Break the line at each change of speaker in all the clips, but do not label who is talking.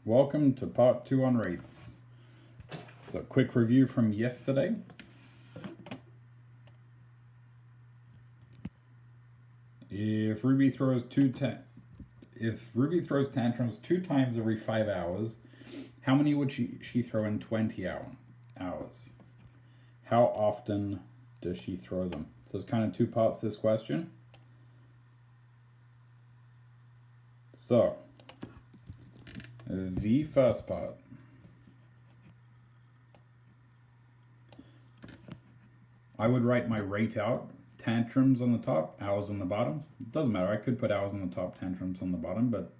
Welcome to part 2 on rates. So quick review from yesterday. If Ruby throws tantrums 2 times every 5 hours, how many would she throw in 20 hours? How often does she throw them? So it's kind of 2 parts to this question. So the first part. I would write my rate out, tantrums on the top, hours on the bottom. It doesn't matter, I could put hours on the top, tantrums on the bottom, but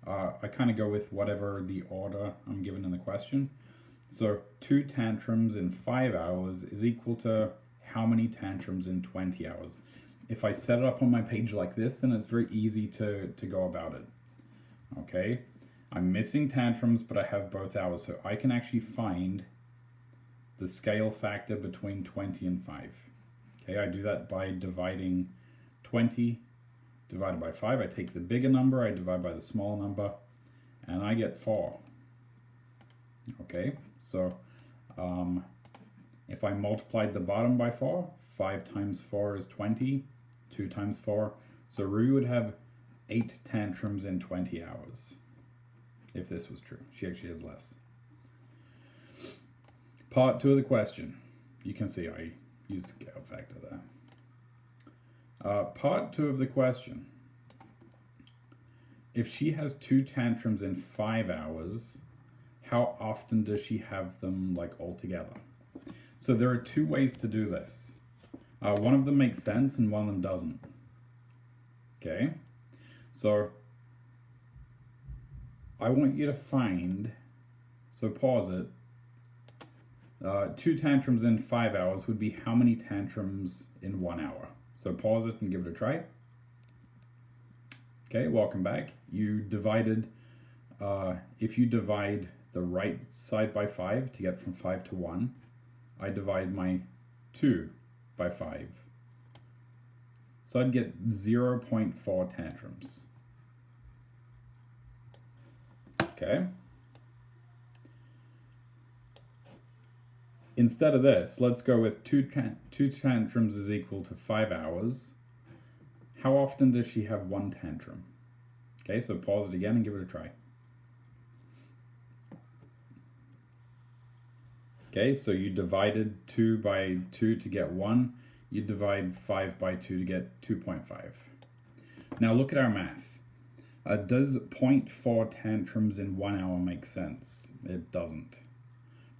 I kind of go with whatever the order I'm given in the question. So 2 tantrums in 5 hours is equal to how many tantrums in 20 hours. If I set it up on my page like this, then it's very easy to go about it. Okay, I'm missing tantrums, but I have both hours, so I can actually find the scale factor between 20 and 5. Okay, I do that by dividing 20 divided by 5. I take the bigger number, I divide by the smaller number, and I get 4. Okay, so if I multiplied the bottom by 4, 5 times 4 is 20, 2 times 4, so Rue would have 8 tantrums in 20 hours. If this was true, she actually has less. Part 2 of the question. You can see I used the scale factor there. Part 2 of the question. If she has 2 tantrums in 5 hours, how often does she have them all together? So there are 2 ways to do this. One of them makes sense and one of them doesn't. Okay, so I want you to find, so pause it, 2 tantrums in 5 hours would be how many tantrums in 1 hour? So pause it and give it a try. Okay, welcome back. You divided, if you divide the right side by 5 to get from 5 to 1, I divide my 2 by 5. So I'd get 0.4 tantrums. Okay. Instead of this, let's go with 2 tantrums is equal to 5 hours. How often does she have 1 tantrum? Okay, so pause it again and give it a try. Okay, so you divided 2 by 2 to get 1. You divide 5 by 2 to get 2.5. Now look at our math. Does 0.4 tantrums in 1 hour make sense? It doesn't.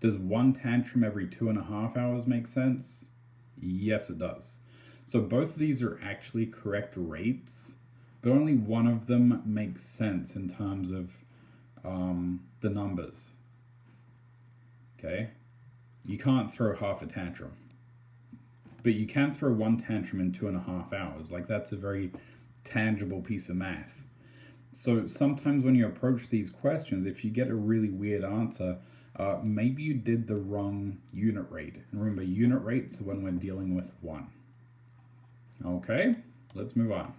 Does 1 tantrum every 2.5 hours make sense? Yes, it does. So both of these are actually correct rates, but only one of them makes sense in terms of the numbers. Okay? You can't throw half a tantrum, but you can throw 1 tantrum in 2.5 hours. That's a very tangible piece of math. So sometimes when you approach these questions, if you get a really weird answer, maybe you did the wrong unit rate. And remember, unit rates are when we're dealing with 1. Okay, let's move on.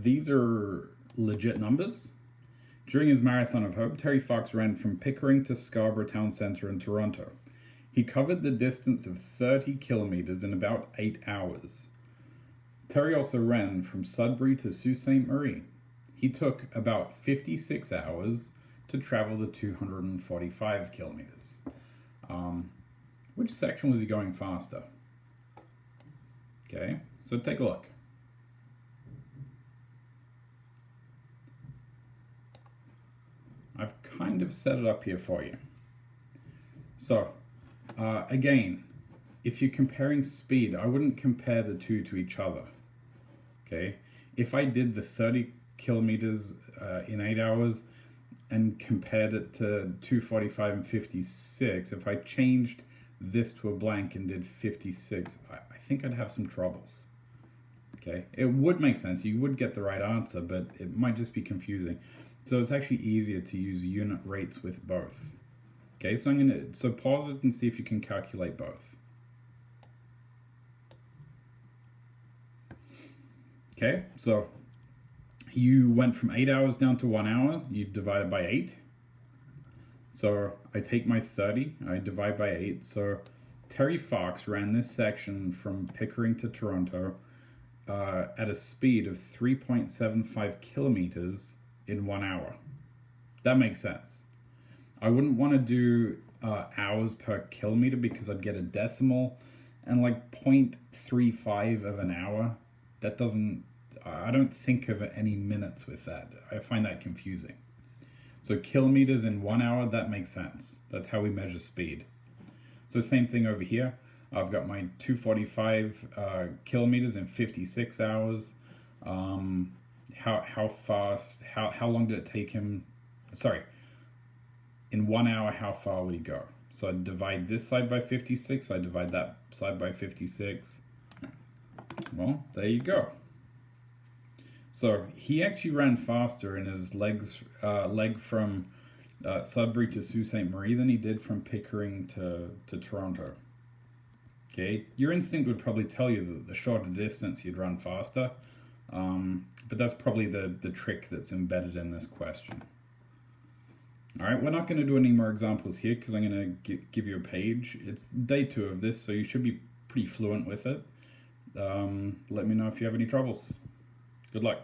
These are legit numbers. During his Marathon of Hope, Terry Fox ran from Pickering to Scarborough Town Centre in Toronto. He covered the distance of 30 kilometers in about 8 hours. Terry also ran from Sudbury to Sault Ste. Marie. He took about 56 hours to travel the 245 kilometers. Which section was he going faster? Okay, so take a look. I've kind of set it up here for you. So, again, if you're comparing speed, I wouldn't compare the 2 to each other. Okay, if I did the 30 kilometers in 8 hours and compared it to 245 and 56, if I changed this to a blank and did 56, I think I'd have some troubles. Okay, it would make sense. You would get the right answer, but it might just be confusing. So it's actually easier to use unit rates with both. Okay, so pause it and see if you can calculate both. Okay, so you went from 8 hours down to 1 hour, you divide it by 8. So I take my 30, I divide by 8. So Terry Fox ran this section from Pickering to Toronto at a speed of 3.75 kilometers in 1 hour. That makes sense. I wouldn't want to do hours per kilometer because I'd get a decimal, and like 0.35 of an hour, that doesn't, I don't think of any minutes with that. I find that confusing. So kilometers in 1 hour, that makes sense. That's how we measure speed. So same thing over here. I've got my 245 kilometers in 56 hours. How fast, how long did it take him? Sorry, in 1 hour, how far would he go? So I divide this side by 56, I divide that side by 56. Well, there you go. So he actually ran faster in his leg from Sudbury to Sault Ste. Marie than he did from Pickering to Toronto. Okay, your instinct would probably tell you that the shorter distance you'd run faster, but that's probably the trick that's embedded in this question. All right, we're not going to do any more examples here because I'm going to give you a page. It's day 2 of this, so you should be pretty fluent with it. Let me know if you have any troubles. Good luck.